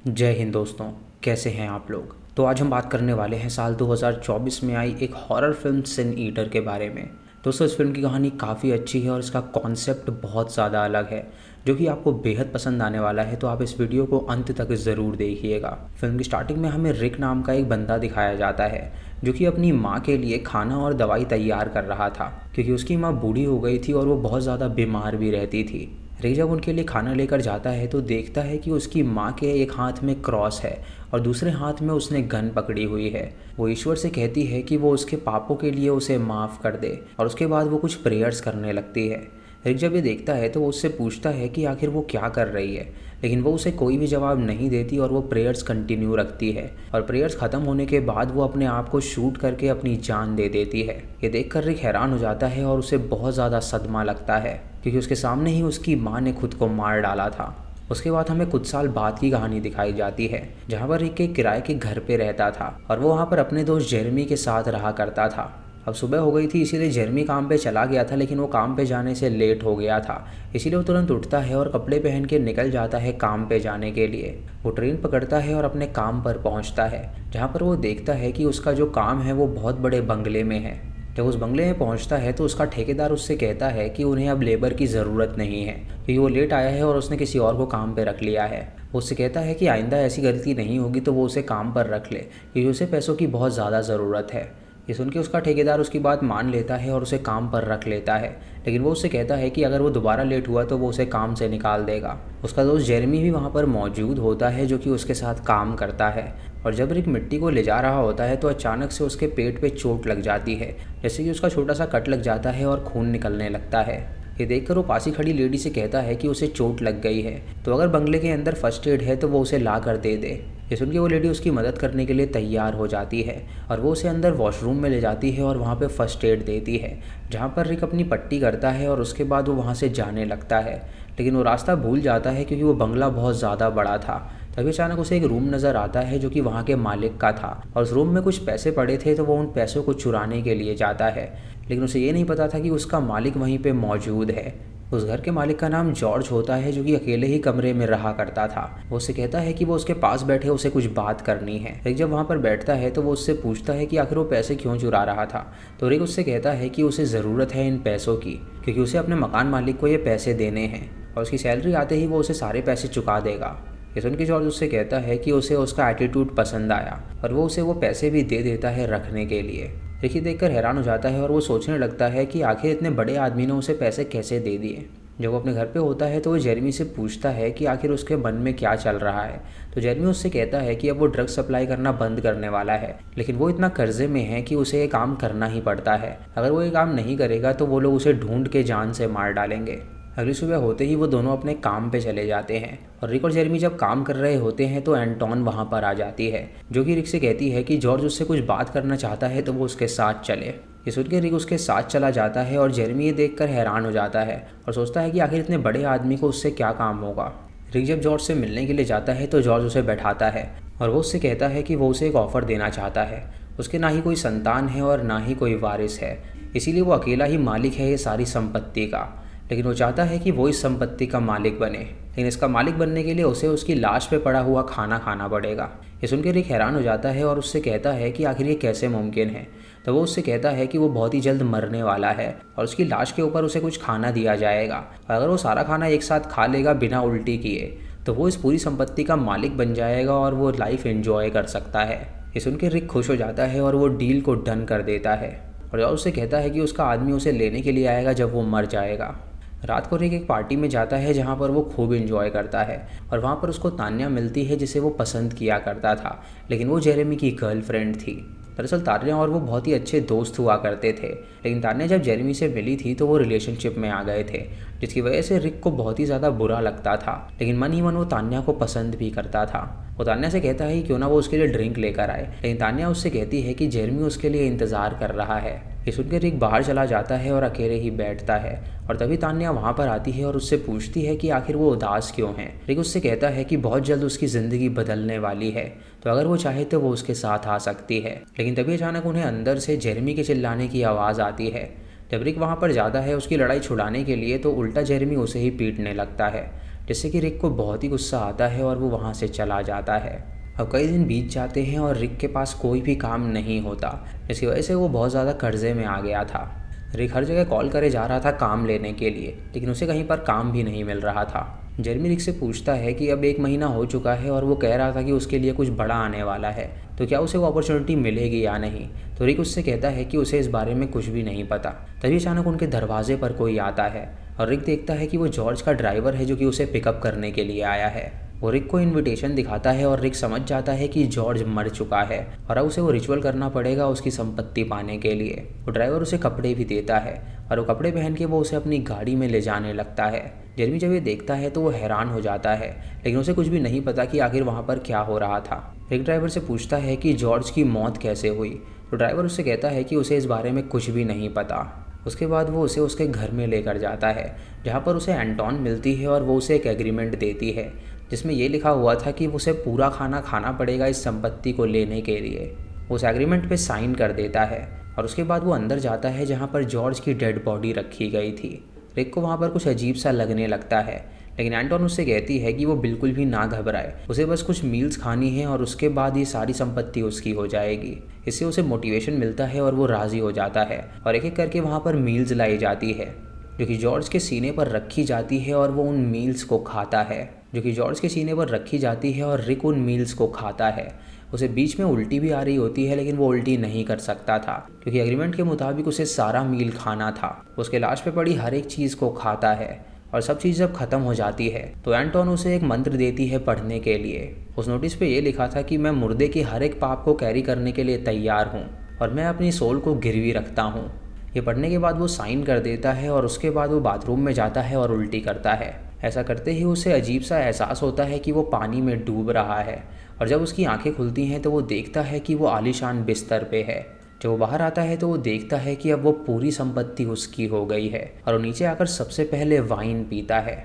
जय हिंद दोस्तों। कैसे हैं आप लोग। तो आज हम बात करने वाले हैं साल 2024 में आई एक हॉरर फिल्म सिन ईटर के बारे में। दोस्तों, इस फिल्म की कहानी काफ़ी अच्छी है और इसका कॉन्सेप्ट बहुत ज़्यादा अलग है, जो कि आपको बेहद पसंद आने वाला है। तो आप इस वीडियो को अंत तक ज़रूर देखिएगा। फिल्म की स्टार्टिंग में हमें रिक नाम का एक बंदा दिखाया जाता है, जो कि अपनी माँ के लिए खाना और दवाई तैयार कर रहा था, क्योंकि उसकी माँ बूढ़ी हो गई थी और वो बहुत ज़्यादा बीमार भी रहती थी। रिक जब उनके लिए खाना लेकर जाता है तो देखता है कि उसकी माँ के एक हाथ में क्रॉस है और दूसरे हाथ में उसने गन पकड़ी हुई है। वो ईश्वर से कहती है कि वो उसके पापों के लिए उसे माफ़ कर दे और उसके बाद वो कुछ प्रेयर्स करने लगती है। रिक जब ये देखता है तो वो उससे पूछता है कि आखिर वो क्या कर रही है, लेकिन वो उसे कोई भी जवाब नहीं देती और वो प्रेयर्स कंटिन्यू रखती है। और प्रेयर्स ख़त्म होने के बाद वो अपने आप को शूट करके अपनी जान दे देती है। ये देखकर रिक हैरान हो जाता है और उसे बहुत ज़्यादा सदमा लगता है, क्योंकि उसके सामने ही उसकी माँ ने खुद को मार डाला था। उसके बाद हमें कुछ साल बाद की कहानी दिखाई जाती है, जहाँ पर रिक एक किराए के घर पे रहता था और वो वहाँ पर अपने दोस्त जेरमी के साथ रहा करता था। अब सुबह हो गई थी, इसीलिए जेरमी काम पे चला गया था, लेकिन वो काम पे जाने से लेट हो गया था। इसीलिए वो तुरंत उठता है और कपड़े पहन के निकल जाता है काम पे जाने के लिए। वो ट्रेन पकड़ता है और अपने काम पर पहुंचता है, जहां पर वो देखता है कि उसका जो काम है वो बहुत बड़े बंगले में है। जब उस बंगले में पहुंचता है तो उसका ठेकेदार उससे कहता है कि उन्हें अब लेबर की ज़रूरत नहीं है, क्योंकि वो लेट आया है और उसने किसी और को काम पे रख लिया है। वो उससे कहता है कि आइंदा ऐसी गलती नहीं होगी तो वो उसे काम पर रख ले, क्योंकि उसे पैसों की बहुत ज़्यादा ज़रूरत है। ये सुन के उसका ठेकेदार उसकी बात मान लेता है और उसे काम पर रख लेता है, लेकिन वो उससे कहता है कि अगर वो दोबारा लेट हुआ तो वो उसे काम से निकाल देगा। उसका दोस्त जेरेमी भी वहाँ पर मौजूद होता है, जो कि उसके साथ काम करता है। और जब रिक मिट्टी को ले जा रहा होता है तो अचानक से उसके पेट पे चोट लग जाती है, जैसे कि उसका छोटा सा कट लग जाता है और खून निकलने लगता है। ये देखकर वो पास ही खड़ी लेडी से कहता है कि उसे चोट लग गई है, तो अगर बंगले के अंदर फर्स्ट एड है तो वो उसे ला कर दे दे। ये सुन के वो लेडी उसकी मदद करने के लिए तैयार हो जाती है और वो उसे अंदर वॉशरूम में ले जाती है और वहाँ पे फर्स्ट एड देती है, जहाँ पर रिक अपनी पट्टी करता है और उसके बाद वो वहाँ से जाने लगता है। लेकिन वो रास्ता भूल जाता है, क्योंकि वो बंगला बहुत ज़्यादा बड़ा था। तभी अचानक उसे एक रूम नज़र आता है, जो कि वहाँ के मालिक का था, और उस रूम में कुछ पैसे पड़े थे, तो वो उन पैसों को चुराने के लिए जाता है। लेकिन उसे ये नहीं पता था कि उसका मालिक वहीं पे मौजूद है। उस घर के मालिक का नाम जॉर्ज होता है, जो कि अकेले ही कमरे में रहा करता था। वो उससे कहता है कि वो उसके पास बैठे उसे कुछ बात करनी है। रिक जब वहाँ पर बैठता है तो वो उससे पूछता है कि आखिर वो पैसे क्यों चुरा रहा था। तो रिक उससे कहता है कि उसे ज़रूरत है इन पैसों की, क्योंकि उसे अपने मकान मालिक को ये पैसे देने हैं और उसकी सैलरी आते ही वो उसे सारे पैसे चुका देगा। ये सुन के जॉर्ज उससे कहता है कि उसे उसका एटीट्यूड पसंद आया और वो उसे वो पैसे भी दे देता है रखने के लिए। रिकी देखकर हैरान हो जाता है और वो सोचने लगता है कि आखिर इतने बड़े आदमी ने उसे पैसे कैसे दे दिए। जब वो अपने घर पे होता है तो वो जेरेमी से पूछता है कि आखिर उसके मन में क्या चल रहा है। तो जेरेमी उससे कहता है कि अब वो ड्रग्स सप्लाई करना बंद करने वाला है, लेकिन वो इतना कर्जे में है कि उसे ये काम करना ही पड़ता है। अगर वो ये काम नहीं करेगा तो वो लोग उसे ढूंढ के जान से मार डालेंगे। अगली सुबह होते ही वो दोनों अपने काम पे चले जाते हैं और रिक और जेरेमी जब काम कर रहे होते हैं तो एंटोन वहाँ पर आ जाती है, जो कि रिक से कहती है कि जॉर्ज उससे कुछ बात करना चाहता है तो वो उसके साथ चले। ये सुन के रिक उसके साथ चला जाता है और जेरेमी ये देखकर हैरान हो जाता है और सोचता है कि आखिर इतने बड़े आदमी को उससे क्या काम होगा। रिक जब जॉर्ज से मिलने के लिए जाता है तो जॉर्ज उसे बैठाता है और वो उससे कहता है कि वो उसे एक ऑफ़र देना चाहता है। उसके ना ही कोई संतान है और ना ही कोई वारिस है, इसीलिए वो अकेला ही मालिक है ये सारी संपत्ति का। लेकिन वो चाहता है कि वो इस संपत्ति का मालिक बने, लेकिन इसका मालिक बनने के लिए उसे उसकी लाश पे पड़ा हुआ खाना खाना पड़ेगा। ये सुनकर रिक हैरान हो जाता है और उससे कहता है कि आखिर ये कैसे मुमकिन है। तो वो उससे कहता है कि वो बहुत ही जल्द मरने वाला है और उसकी लाश के ऊपर उसे कुछ खाना दिया जाएगा, और अगर वो सारा खाना एक साथ खा लेगा बिना उल्टी किए तो वो इस पूरी संपत्ति का मालिक बन जाएगा और वो लाइफ एंजॉय कर सकता है। ये सुनकर रिक खुश हो जाता है और वो डील को डन कर देता है और उससे कहता है कि उसका आदमी उसे लेने के लिए आएगा जब वो मर जाएगा। रात को रिक एक पार्टी में जाता है जहाँ पर वो खूब एंजॉय करता है और वहाँ पर उसको तान्या मिलती है, जिसे वो पसंद किया करता था, लेकिन वो जेरेमी की गर्लफ्रेंड थी। दरअसल तान्या और वो बहुत ही अच्छे दोस्त हुआ करते थे, लेकिन तान्या जब जेरेमी से मिली थी तो वो रिलेशनशिप में आ गए थे, जिसकी वजह से रिक को बहुत ही ज़्यादा बुरा लगता था। लेकिन मन ही मन वो तान्या को पसंद भी करता था। वो तान्या से कहता है कि क्यों ना वो उसके लिए ड्रिंक लेकर आए, लेकिन तान्या उससे कहती है कि जेरेमी उसके लिए इंतज़ार कर रहा है। ये सुनकर रिक बाहर चला जाता है और अकेले ही बैठता है और तभी तान्या वहाँ पर आती है और उससे पूछती है कि आखिर वो उदास क्यों है। रिक उससे कहता है कि बहुत जल्द उसकी ज़िंदगी बदलने वाली है, तो अगर वो चाहे तो वो उसके साथ आ सकती है। लेकिन तभी अचानक उन्हें अंदर से जेरेमी के चिल्लाने की आवाज़ आती है। जब रिक वहाँ पर जाता है उसकी लड़ाई छुड़ाने के लिए तो उल्टा जेरेमी उसे ही पीटने लगता है। जिससे कि रिक को बहुत ही गुस्सा आता है और वो वहाँ से चला जाता है। अब कई दिन बीत जाते हैं और रिक के पास कोई भी काम नहीं होता, जिसकी वजह से वो बहुत ज़्यादा कर्जे में आ गया था। रिक हर जगह कॉल करे जा रहा था काम लेने के लिए, लेकिन उसे कहीं पर काम भी नहीं मिल रहा था। जेरेमी रिक से पूछता है कि अब 1 महीना हो चुका है और वो कह रहा था कि उसके लिए कुछ बड़ा आने वाला है, तो क्या उसे वो अपॉर्चुनिटी मिलेगी या नहीं। तो रिक उससे कहता है कि उसे इस बारे में कुछ भी नहीं पता। तभी अचानक उनके दरवाजे पर कोई आता है और रिक देखता है कि वो जॉर्ज का ड्राइवर है जो कि उसे पिकअप करने के लिए आया है। वो रिक को इनविटेशन दिखाता है और रिक समझ जाता है कि जॉर्ज मर चुका है और अब उसे वो रिचुअल करना पड़ेगा उसकी संपत्ति पाने के लिए। वो ड्राइवर उसे कपड़े भी देता है और वो कपड़े पहन के वो उसे अपनी गाड़ी में ले जाने लगता है। जेरेमी जब ये देखता है तो वो हैरान हो जाता है, लेकिन उसे कुछ भी नहीं पता कि आखिर वहाँ पर क्या हो रहा था। रिक ड्राइवर से पूछता है कि जॉर्ज की मौत कैसे हुई, तो ड्राइवर उससे कहता है कि उसे इस बारे में कुछ भी नहीं पता। उसके बाद वो उसे उसके घर में लेकर जाता है, जहाँ पर उसे एंटोन मिलती है और वो उसे एक एग्रीमेंट देती है जिसमें ये लिखा हुआ था कि उसे पूरा खाना खाना पड़ेगा इस संपत्ति को लेने के लिए। उस एग्रीमेंट पे साइन कर देता है और उसके बाद वो अंदर जाता है जहाँ पर जॉर्ज की डेड बॉडी रखी गई थी। रिक को वहाँ पर कुछ अजीब सा लगने लगता है, लेकिन एंटोन उससे कहती है कि वो बिल्कुल भी ना घबराए, उसे बस कुछ मील्स खानी है और उसके बाद ये सारी संपत्ति उसकी हो जाएगी। इससे उसे मोटिवेशन मिलता है और वो राज़ी हो जाता है और एक एक करके वहाँ पर मील्स लाई जाती है जो कि जॉर्ज के सीने पर रखी जाती है और वो उन मील्स को खाता है। और रिक उन मील्स को खाता है। उसे बीच में उल्टी भी आ रही होती है, लेकिन वो उल्टी नहीं कर सकता था क्योंकि एग्रीमेंट के मुताबिक उसे सारा मील खाना था। उसके लाश पे पड़ी हर एक चीज़ को खाता है और सब चीज़ जब ख़त्म हो जाती है तो एंटोन उसे एक मंत्र देती है पढ़ने के लिए। उस नोटिस पे ये लिखा था कि मैं मुर्दे के हर एक पाप को कैरी करने के लिए तैयार हूँ और मैं अपनी सोल को गिरवी रखता हूँ। ये पढ़ने के बाद वो साइन कर देता है और उसके बाद वो बाथरूम में जाता है और उल्टी करता है। ऐसा करते ही उसे अजीब सा एहसास होता है कि वो पानी में डूब रहा है और जब उसकी आंखें खुलती हैं तो वो देखता है कि वो आलीशान बिस्तर पे है। जब वो बाहर आता है तो वो देखता है कि अब वो पूरी संपत्ति उसकी हो गई है और वो नीचे आकर सबसे पहले वाइन पीता है।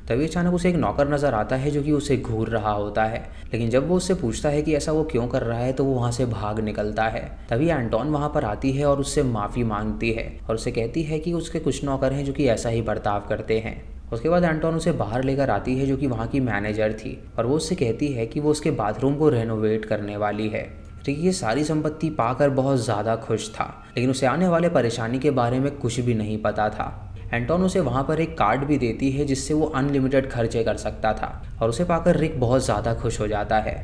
तभी अचानक उसे एक नौकर नज़र आता है जो कि उसे घूर रहा होता है, लेकिन जब वो उससे पूछता है कि ऐसा वो क्यों कर रहा है तो वो वहाँ से भाग निकलता है। तभी एंटोन वहाँ पर आती है और उससे माफ़ी मांगती है और उसे कहती है कि उसके कुछ नौकर हैं जो कि ऐसा ही बर्ताव करते हैं। उसके बाद एंटोन उसे बाहर लेकर आती है जो कि वहाँ की मैनेजर थी और वो उससे कहती है कि वो उसके बाथरूम को रेनोवेट करने वाली है। रिक ये सारी संपत्ति पाकर बहुत ज़्यादा खुश था, लेकिन उसे आने वाले परेशानी के बारे में कुछ भी नहीं पता था। एंटोन उसे वहाँ पर एक कार्ड भी देती है जिससे वो अनलिमिटेड खर्चे कर सकता था और उसे पाकर रिक बहुत ज़्यादा खुश हो जाता है।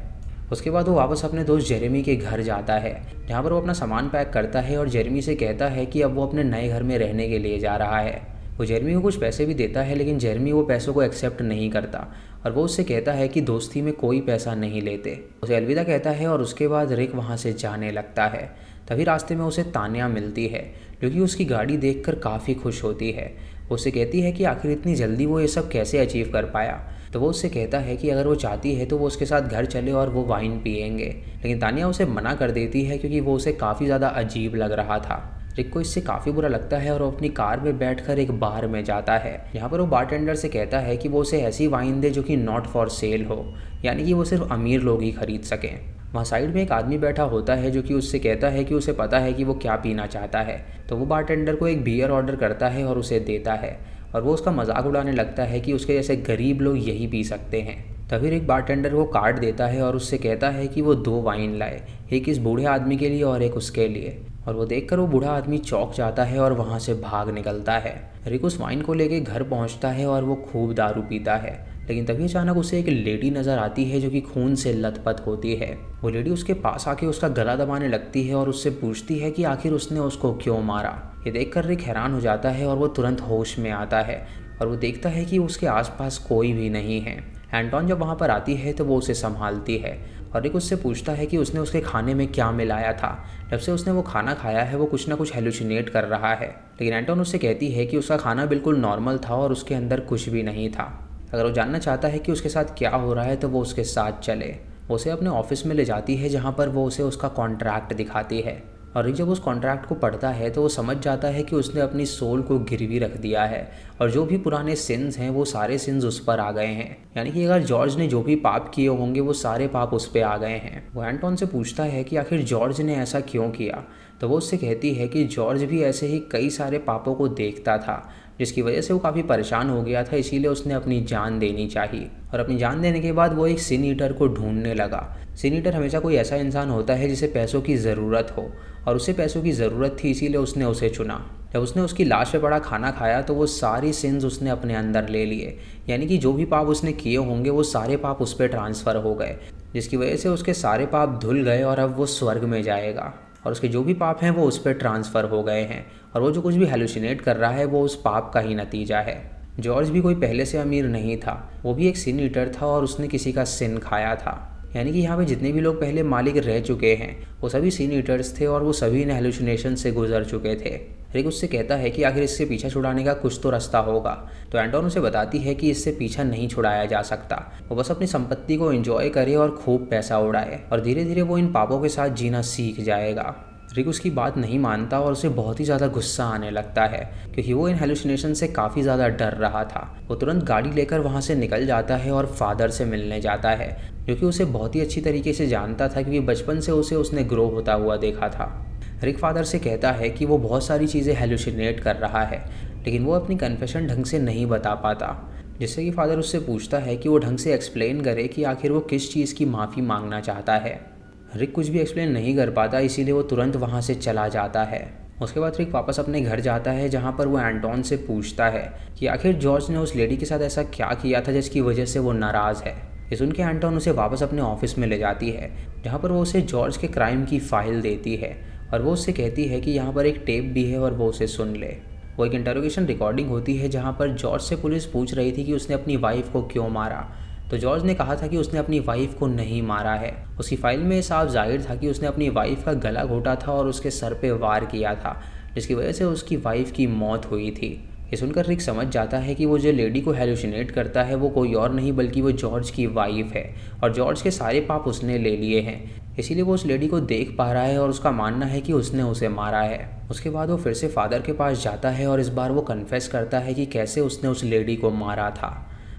उसके बाद वो वापस अपने दोस्त जेरेमी के घर जाता है, जहाँ पर वो अपना सामान पैक करता है और जेरेमी से कहता है कि अब वो अपने नए घर में रहने के लिए जा रहा है। वो जेरेमी को कुछ पैसे भी देता है, लेकिन जेरेमी वो पैसों को एक्सेप्ट नहीं करता और वो उससे कहता है कि दोस्ती में कोई पैसा नहीं लेते। उसे अलविदा कहता है और उसके बाद रिक वहाँ से जाने लगता है। तभी रास्ते में उसे तान्या मिलती है जो कि उसकी गाड़ी देखकर काफ़ी खुश होती है। वो उससे कहती है कि आखिर इतनी जल्दी वो ये सब कैसे अचीव कर पाया। तो वो उससे कहता है कि अगर वो चाहती है तो वो उसके साथ घर चले और वो वाइन पिएंगे, लेकिन तान्या उसे मना कर देती है क्योंकि वो उसे काफ़ी ज़्यादा अजीब लग रहा था। रिक को इससे काफ़ी बुरा लगता है और वो अपनी कार में बैठकर एक बार में जाता है, जहाँ पर वो बारटेंडर से कहता है कि वो उसे ऐसी वाइन दे जो कि नॉट फॉर सेल हो, यानी कि वो सिर्फ अमीर लोग ही खरीद सकें। वहाँ साइड में एक आदमी बैठा होता है जो कि उससे कहता है कि उसे पता है कि वो क्या पीना चाहता है। तो वो बारटेंडर को एक बियर ऑर्डर करता है और उसे देता है और वो उसका मजाक उड़ाने लगता है कि उसके जैसे गरीब लोग यही पी सकते हैं। तभी रिक बारटेंडर को कार्ड देता है और उससे कहता है कि वो 2 वाइन लाए, एक इस बूढ़े आदमी के लिए और एक उसके लिए। और वो देखकर वो बूढ़ा आदमी चौंक जाता है और वहाँ से भाग निकलता है। रिक उस वाइन को लेके घर पहुँचता है और वो खूब दारू पीता है, लेकिन तभी अचानक उसे एक लेडी नज़र आती है जो कि खून से लथपथ होती है। वो लेडी उसके पास आके उसका गला दबाने लगती है और उससे पूछती है कि आखिर उसने उसको क्यों मारा। ये देखकर रिक हैरान हो जाता है और वो तुरंत होश में आता है और वो देखता है कि उसके आसपास कोई भी नहीं है। एंटोन जब वहाँ पर आती है तो वो उसे संभालती है और रिक उससे पूछता है कि उसने उसके खाने में क्या मिलाया था। जब से उसने वो खाना खाया है वो कुछ ना कुछ हेलुसिनेट कर रहा है, लेकिन एंटोन उससे कहती है कि उसका खाना बिल्कुल नॉर्मल था और उसके अंदर कुछ भी नहीं था। अगर वो जानना चाहता है कि उसके साथ क्या हो रहा है तो वो उसके साथ चले। वो उसे अपने ऑफिस में ले जाती है जहाँ पर वो उसे उसका कॉन्ट्रैक्ट दिखाती है और रिक जब उस कॉन्ट्रैक्ट को पढ़ता है तो वो समझ जाता है कि उसने अपनी सोल को गिरवी रख दिया है और जो भी पुराने सिन्स हैं वो सारे सिन्स उस पर आ गए हैं, यानी कि अगर जॉर्ज ने जो भी पाप किए होंगे वो सारे पाप उस पर आ गए हैं। वो एंटोन से पूछता है कि आखिर जॉर्ज ने ऐसा क्यों किया। तो वो उससे कहती है कि जॉर्ज भी ऐसे ही कई सारे पापों को देखता था, जिसकी वजह से वो काफ़ी परेशान हो गया था, इसीलिए उसने अपनी जान देनी चाहिए। और अपनी जान देने के बाद वो एक सिन ईटर को ढूंढने लगा। सिन ईटर हमेशा कोई ऐसा इंसान होता है जिसे पैसों की ज़रूरत हो, और उसे पैसों की ज़रूरत थी, इसीलिए उसने उसे चुना। जब उसने उसकी लाश पे पड़ा खाना खाया तो वो सारी सिन्स उसने अपने अंदर ले लिए, यानी कि जो भी पाप उसने किए होंगे वो सारे पाप उस पर ट्रांसफ़र हो गए, जिसकी वजह से उसके सारे पाप धुल गए और अब वो स्वर्ग में जाएगा। और उसके जो भी पाप हैं वो उस पर ट्रांसफ़र हो गए हैं, और वो जो कुछ भी हेलुसिनेट कर रहा है वो उस पाप का ही नतीजा है। जॉर्ज भी कोई पहले से अमीर नहीं था, वो भी एक सिन ईटर था और उसने किसी का सिन खाया था। यानी कि यहाँ पे जितने भी लोग पहले मालिक रह चुके हैं वो सभी सिन ईटर्स थे, और वो सभी ने हेलुसिनेशन से गुजर चुके थे। रिक उससे कहता है कि आखिर इससे पीछा छुड़ाने का कुछ तो रास्ता होगा। तो एंटोन उसे बताती है कि इससे पीछा नहीं छुड़ाया जा सकता, वो बस अपनी संपत्ति को एंजॉय करे और खूब पैसा उड़ाए, और धीरे धीरे वो इन पापों के साथ जीना सीख जाएगा। रिक उसकी बात नहीं मानता और उसे बहुत ही ज़्यादा गुस्सा आने लगता है, क्योंकि वो इन हेलुसिनेशन से काफ़ी ज़्यादा डर रहा था। वो तुरंत गाड़ी लेकर वहाँ से निकल जाता है और फादर से मिलने जाता है, जो कि उसे बहुत ही अच्छी तरीके से जानता था, क्योंकि बचपन से उसने ग्रो होता हुआ देखा था। रिक फादर से कहता है कि वो बहुत सारी चीज़ें हेलुसिनेट कर रहा है, लेकिन वो अपनी कन्फेशन ढंग से नहीं बता पाता, जिससे कि फादर उससे पूछता है कि वो ढंग से एक्सप्लेन करे कि आखिर वो किस चीज़ की माफ़ी मांगना चाहता है। रिक कुछ भी एक्सप्लेन नहीं कर पाता, इसीलिए वो तुरंत वहाँ से चला जाता है। उसके बाद रिक वापस अपने घर जाता है, जहाँ पर वो एंटोन से पूछता है कि आखिर जॉर्ज ने उस लेडी के साथ ऐसा क्या किया था जिसकी वजह से वो नाराज़ है। ये सुन के एंटोन उसे वापस अपने ऑफिस में ले जाती है, जहाँ पर वो उसे जॉर्ज के क्राइम की फ़ाइल देती है, और वो उससे कहती है कि यहाँ पर एक टेप भी है और वो उसे सुन ले। वो एक इंटरोगेशन रिकॉर्डिंग होती है, जहाँ पर जॉर्ज से पुलिस पूछ रही थी कि उसने अपनी वाइफ को क्यों मारा। तो जॉर्ज ने कहा था कि उसने अपनी वाइफ को नहीं मारा है। उसकी फाइल में साफ जाहिर था कि उसने अपनी वाइफ का गला घोटा था और उसके सर पे वार किया था, जिसकी वजह से उसकी वाइफ की मौत हुई थी। ये सुनकर रिक समझ जाता है कि वो जो लेडी को हेलुसिनेट करता है वो कोई और नहीं बल्कि वो जॉर्ज की वाइफ है, और जॉर्ज के सारे पाप उसने ले लिए हैं, इसीलिए वो उस लेडी को देख पा रहा है और उसका मानना है कि उसने उसे मारा है। उसके बाद वो फिर से फादर के पास जाता है और इस बार वो कन्फेस करता है कि कैसे उसने उस लेडी को मारा था।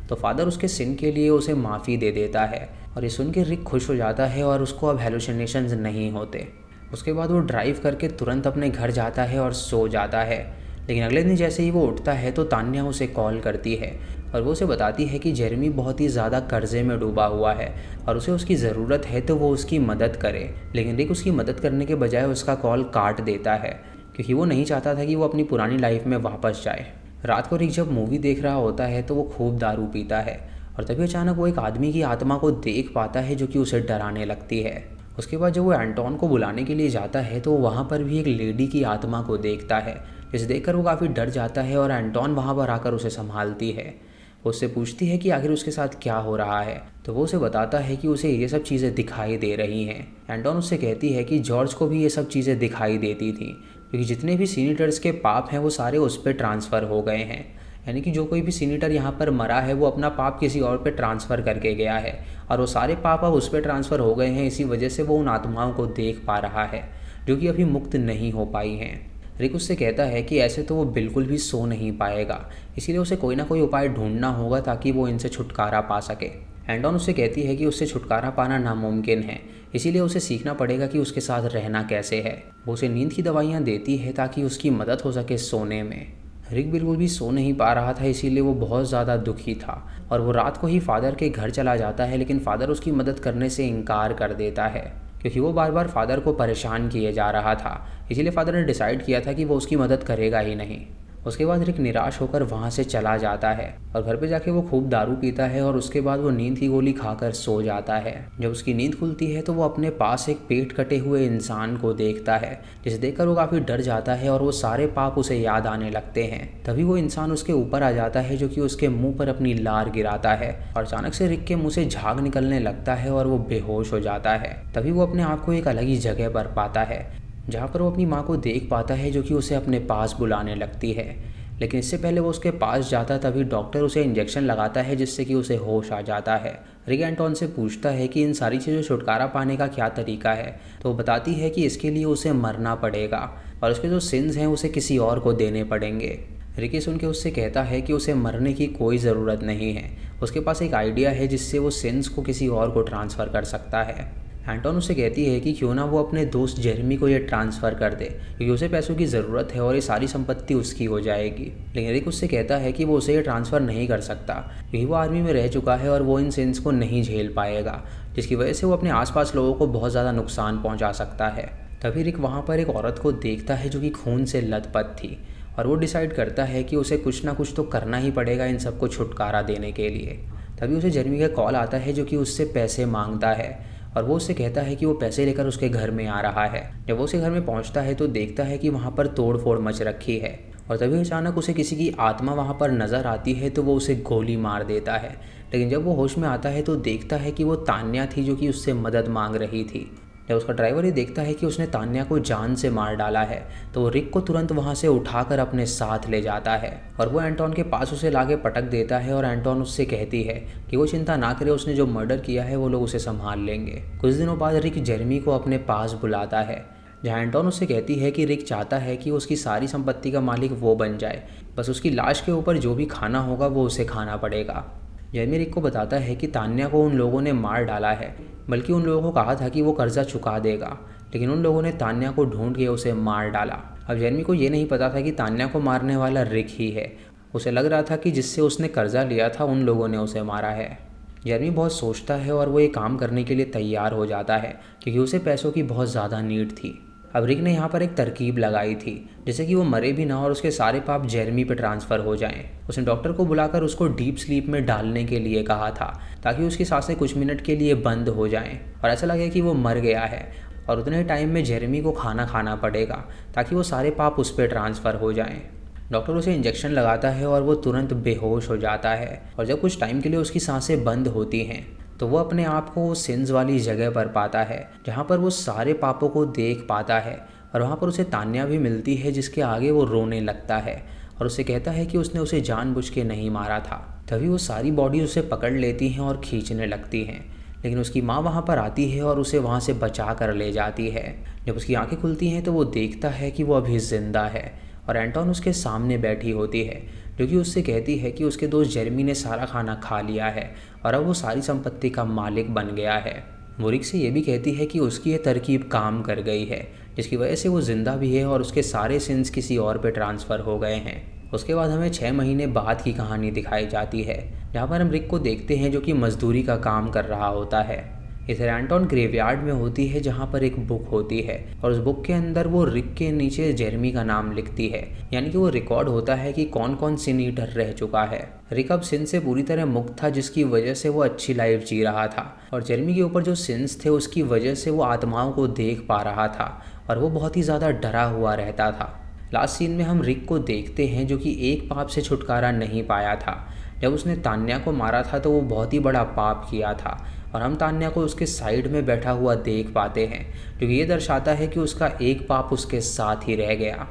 तो फादर उसके सिन के लिए उसे माफ़ी दे देता है, और ये सुन के रिक खुश हो जाता है और उसको अब हेलुसिनेशंस नहीं होते। उसके बाद वो ड्राइव करके तुरंत अपने घर जाता है और सो जाता है। लेकिन अगले दिन जैसे ही वो उठता है तो तान्या उसे कॉल करती है, और वो उसे बताती है कि जेरेमी बहुत ही ज़्यादा कर्जे में डूबा हुआ है और उसे उसकी ज़रूरत है तो वो उसकी मदद करे। लेकिन रिक उसकी मदद करने के बजाय उसका कॉल काट देता है, क्योंकि वो नहीं चाहता था कि वो अपनी पुरानी लाइफ में वापस जाए। रात को रिक जब मूवी देख रहा होता है तो वो खूब दारू पीता है, और तभी अचानक वो एक आदमी की आत्मा को देख पाता है जो कि उसे डराने लगती है। उसके बाद जब वो एंटोन को बुलाने के लिए जाता है तो वहाँ पर भी एक लेडी की आत्मा को देखता है, जिसे देखकर वो काफ़ी डर जाता है, और एंटोन वहाँ पर आकर उसे संभालती है। वो उससे पूछती है कि आखिर उसके साथ क्या हो रहा है, तो वो उसे बताता है कि उसे ये सब चीज़ें दिखाई दे रही हैं। एंटोन उससे कहती है कि जॉर्ज को भी ये सब चीज़ें दिखाई देती थी, क्योंकि जितने भी सीनेटर्स के पाप हैं वो सारे उस पर ट्रांसफ़र हो गए हैं। यानी कि जो कोई भी सीनेटर यहाँ पर मरा है वो अपना पाप किसी और पे ट्रांसफ़र करके गया है, और वो सारे पाप अब उस पर ट्रांसफ़र हो गए हैं। इसी वजह से वो उन आत्माओं को देख पा रहा है जो कि अभी मुक्त नहीं हो पाई हैं। रिक उससे कहता है कि ऐसे तो वो बिल्कुल भी सो नहीं पाएगा, इसीलिए उसे कोई ना कोई उपाय ढूंढना होगा ताकि वो इनसे छुटकारा पा सके। एंटोन उससे कहती है कि उससे छुटकारा पाना नामुमकिन है, इसीलिए उसे सीखना पड़ेगा कि उसके साथ रहना कैसे है। वो उसे नींद की दवाइयाँ देती है ताकि उसकी मदद हो सके सोने में। रिक बिल्कुल भी सो नहीं पा रहा था, इसीलिए वो बहुत ज़्यादा दुखी था, और वो रात को ही फादर के घर चला जाता है, लेकिन फादर उसकी मदद करने से इनकार कर देता है, क्योंकि वो बार बार फादर को परेशान किए जा रहा था। इसीलिए फादर ने डिसाइड किया था कि वो उसकी मदद करेगा ही नहीं। उसके बाद रिक निराश होकर वहाँ से चला जाता है, और घर पे जाके वो खूब दारू पीता है, और उसके बाद वो नींद की गोली खाकर सो जाता है। जब उसकी नींद खुलती है तो वो अपने पास एक पेट कटे हुए इंसान को देखता है, जिसे देखकर वो काफ़ी डर जाता है और वो सारे पाप उसे याद आने लगते हैं। तभी वो इंसान उसके ऊपर आ जाता है, जो कि उसके मुंह पर अपनी लार गिराता है, और अचानक से रिक के मुंह से झाग निकलने लगता है और वो बेहोश हो जाता है। तभी वो अपने आप को एक अलग ही जगह पर पाता है, जहाँ पर वो अपनी माँ को देख पाता है, जो कि उसे अपने पास बुलाने लगती है। लेकिन इससे पहले वो उसके पास जाता तभी डॉक्टर उसे इंजेक्शन लगाता है, जिससे कि उसे होश आ जाता है। रिक एंटोन से पूछता है कि इन सारी चीज़ों से छुटकारा पाने का क्या तरीका है, तो वो बताती है कि इसके लिए उसे मरना पड़ेगा, और उसके जो सिन्स हैं उसे किसी और को देने पड़ेंगे। रिकी सुन के उससे कहता है कि उसे मरने की कोई ज़रूरत नहीं है, उसके पास एक आइडिया है जिससे वो सिन्स को किसी और को ट्रांसफ़र कर सकता है। एंटोन उसे कहती है कि क्यों ना वो अपने दोस्त जेरेमी को ये ट्रांसफ़र कर दे, क्योंकि उसे पैसों की ज़रूरत है और ये सारी संपत्ति उसकी हो जाएगी। लेकिन रिक उससे कहता है कि वो उसे ये ट्रांसफ़र नहीं कर सकता, क्योंकि वो आर्मी में रह चुका है और वो इन सिंस को नहीं झेल पाएगा, जिसकी वजह से वो अपने आसपास लोगों को बहुत ज़्यादा नुकसान पहुँचा सकता है। तभी रिक वहाँ पर एक औरत को देखता है जो कि खून से लथपथ थी, और वो डिसाइड करता है कि उसे कुछ ना कुछ तो करना ही पड़ेगा इन सबको छुटकारा देने के लिए। तभी उसे जेरेमी का कॉल आता है जो कि उससे पैसे मांगता है, और वो उससे कहता है कि वो पैसे लेकर उसके घर में आ रहा है। जब वो उसके घर में पहुंचता है तो देखता है कि वहाँ पर तोड़ फोड़ मच रखी है, और तभी अचानक उसे किसी की आत्मा वहाँ पर नज़र आती है तो वो उसे गोली मार देता है। लेकिन जब वो होश में आता है तो देखता है कि वो तान्या थी जो कि उससे मदद मांग रही थी। जब उसका ड्राइवर ये देखता है कि उसने तान्या को जान से मार डाला है तो वो रिक को तुरंत वहाँ से उठाकर अपने साथ ले जाता है, और वो एंटोन के पास उसे लाके पटक देता है। और एंटोन उससे कहती है कि वो चिंता ना करे, उसने जो मर्डर किया है वो लोग उसे संभाल लेंगे। कुछ दिनों बाद रिक जेरेमी को अपने पास बुलाता है, जहाँ एंटोन उससे कहती है कि रिक चाहता है कि उसकी सारी संपत्ति का मालिक वो बन जाए, बस उसकी लाश के ऊपर जो भी खाना होगा वो उसे खाना पड़ेगा। जेरेमी रिक को बताता है कि तान्या को उन लोगों ने मार डाला है, बल्कि उन लोगों को कहा था कि वो कर्जा चुका देगा, लेकिन उन लोगों ने तान्या को ढूंढ के उसे मार डाला। अब जेरेमी को ये नहीं पता था कि तान्या को मारने वाला रिक ही है। उसे लग रहा था कि जिससे उसने कर्जा लिया था उन लोगों ने उसे मारा है। जेरेमी बहुत सोचता है और वो ये काम करने के लिए तैयार हो जाता है, क्योंकि उसे पैसों की बहुत ज़्यादा नीड थी। अब रिक ने यहाँ पर एक तरकीब लगाई थी जैसे कि वो मरे भी ना और उसके सारे पाप जेरेमी पे ट्रांसफ़र हो जाएं। उसने डॉक्टर को बुलाकर उसको डीप स्लीप में डालने के लिए कहा था, ताकि उसकी सांसें कुछ मिनट के लिए बंद हो जाएं और ऐसा लगे कि वो मर गया है। और उतने टाइम में जेरेमी को खाना खाना पड़ेगा ताकि वो सारे पाप उस पर ट्रांसफ़र हो जाएँ। डॉक्टर उसे इंजेक्शन लगाता है और वो तुरंत बेहोश हो जाता है, और जब कुछ टाइम के लिए उसकी सांसें बंद होती हैं तो वो अपने आप को सिंस वाली जगह पर पाता है, जहाँ पर वो सारे पापों को देख पाता है। और वहाँ पर उसे तान्या भी मिलती है, जिसके आगे वो रोने लगता है और उसे कहता है कि उसने उसे जानबूझ के नहीं मारा था। तभी वो सारी बॉडी उसे पकड़ लेती हैं और खींचने लगती हैं, लेकिन उसकी माँ वहाँ पर आती है और उसे वहाँ से बचा कर ले जाती है। जब उसकी आंखें खुलती हैं तो वो देखता है कि वो अभी ज़िंदा है, और एंटोन उसके सामने बैठी होती है, जो कि उससे कहती है कि उसके दोस्त जेरेमी ने सारा खाना खा लिया है और अब वो सारी संपत्ति का मालिक बन गया है। वो रिक से ये भी कहती है कि उसकी ये तरकीब काम कर गई है, जिसकी वजह से वो ज़िंदा भी है और उसके सारे सिंस किसी और पे ट्रांसफ़र हो गए हैं। उसके बाद हमें 6 महीने बाद की कहानी दिखाई जाती है, जहाँ पर हम रिक को देखते हैं जो कि मजदूरी का काम कर रहा होता है। इस रैंटॉन ग्रेवयार्ड में होती है, जहाँ पर एक बुक होती है और उस बुक के अंदर वो रिक के नीचे जेरेमी का नाम लिखती है, यानी कि वो रिकॉर्ड होता है कि कौन कौन सिन ईटर रह चुका है। रिक अब सिन से पूरी तरह मुक्त था, जिसकी वजह से वो अच्छी लाइफ जी रहा था, और जेरेमी के ऊपर जो सिंस थे उसकी वजह से वो आत्माओं को देख पा रहा था और वो बहुत ही ज़्यादा डरा हुआ रहता था। लास्ट सीन में हम रिक को देखते हैं जो कि एक पाप से छुटकारा नहीं पाया था। जब उसने तान्या को मारा था तो वो बहुत ही बड़ा पाप किया था, और हम तान्या को उसके साइड में बैठा हुआ देख पाते हैं, क्योंकि ये दर्शाता है कि उसका एक पाप उसके साथ ही रह गया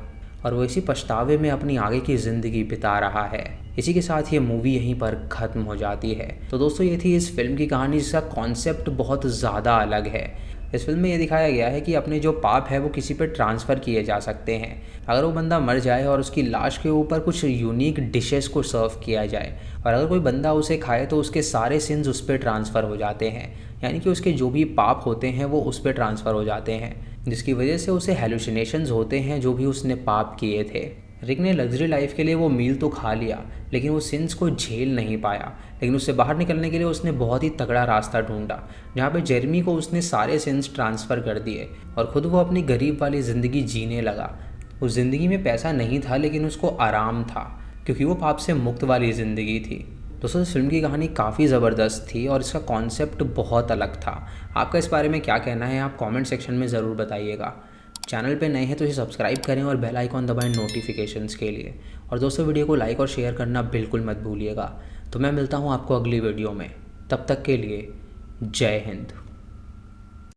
और वो इसी पछतावे में अपनी आगे की ज़िंदगी बिता रहा है। इसी के साथ ये मूवी यहीं पर ख़त्म हो जाती है। तो दोस्तों, ये थी इस फिल्म की कहानी, जिसका कॉन्सेप्ट बहुत ज़्यादा अलग है। इस फिल्म में ये दिखाया गया है कि अपने जो पाप है वो किसी पे ट्रांसफ़र किए जा सकते हैं। अगर वो बंदा मर जाए और उसकी लाश के ऊपर कुछ यूनिक डिशेस को सर्व किया जाए, और अगर कोई बंदा उसे खाए तो उसके सारे सिंस उस पर ट्रांसफ़र हो जाते हैं, यानी कि उसके जो भी पाप होते हैं वो उस पर ट्रांसफ़र हो जाते हैं, जिसकी वजह से उसे हेलुसिनेशंस होते हैं जो भी उसने पाप किए थे। रिक ने लग्जरी लाइफ के लिए वो मील तो खा लिया, लेकिन वो सिंस को झेल नहीं पाया। लेकिन उससे बाहर निकलने के लिए उसने बहुत ही तगड़ा रास्ता ढूंढा, जहाँ पे जेरेमी को उसने सारे सिंस ट्रांसफ़र कर दिए और ख़ुद वो अपनी गरीब वाली ज़िंदगी जीने लगा। उस ज़िंदगी में पैसा नहीं था, लेकिन उसको आराम था, क्योंकि वो पाप से मुक्त वाली ज़िंदगी थी। दोस्तों, इस फिल्म की कहानी काफ़ी ज़बरदस्त थी और इसका कॉन्सेप्ट बहुत अलग था। आपका इस बारे में क्या कहना है, आप कमेंट सेक्शन में ज़रूर बताइएगा। चैनल पे नए हैं तो इसे सब्सक्राइब करें और बेल आइकॉन दबाएं नोटिफिकेशंस के लिए। और दोस्तों, वीडियो को लाइक और शेयर करना बिल्कुल मत भूलिएगा। तो मैं मिलता हूँ आपको अगली वीडियो में, तब तक के लिए जय हिंद।